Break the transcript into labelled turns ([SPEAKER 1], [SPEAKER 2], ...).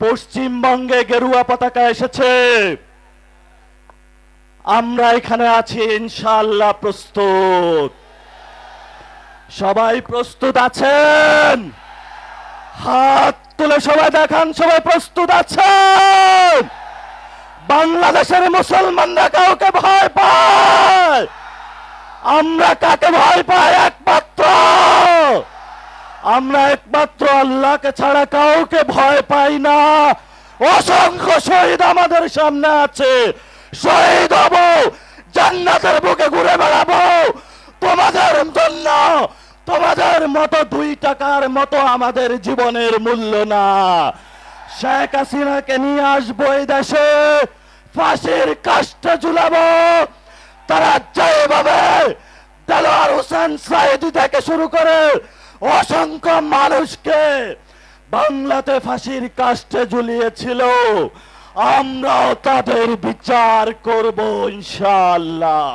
[SPEAKER 1] পশ্চিমবঙ্গে গেরুয়া পতাকা এসেছে, আমরা এখানে আছি ইনশাআল্লাহ প্রস্তুত। সবাই প্রস্তুত আছেন? হাত তুলে সবাই দেখান, সবাই প্রস্তুত আছেন? বাংলাদেশের মুসলমানরা কাউকে ভয় পায়? আমরা কাকে ভয় পাই? আমরা একমাত্র আল্লাহকে ছাড়া কাউকে ভয় পাই না। অসংখ্য শহীদ আমাদের সামনে আছে, শহীদ হব, জান্নাতের বুকে ঘুরে বেড়াবো তোমাদের জন্য। তোমাদের মতো 2 টাকার মতো আমাদের জীবনের মূল্য না। শেখ হাসিনাকে নিয়ে আসবো এই দেশে, ফাঁসির কাস্টে ঝুলাবো। তারা যেভাবে দেলোয়ার হোসেন সাইদি থেকে শুরু করে অসংখ্য মানুষকে বাংলাতে ফাঁসির কাস্টে ঝুলিয়েছিল, আমরাও তাদের বিচার করব ইনশাআল্লাহ।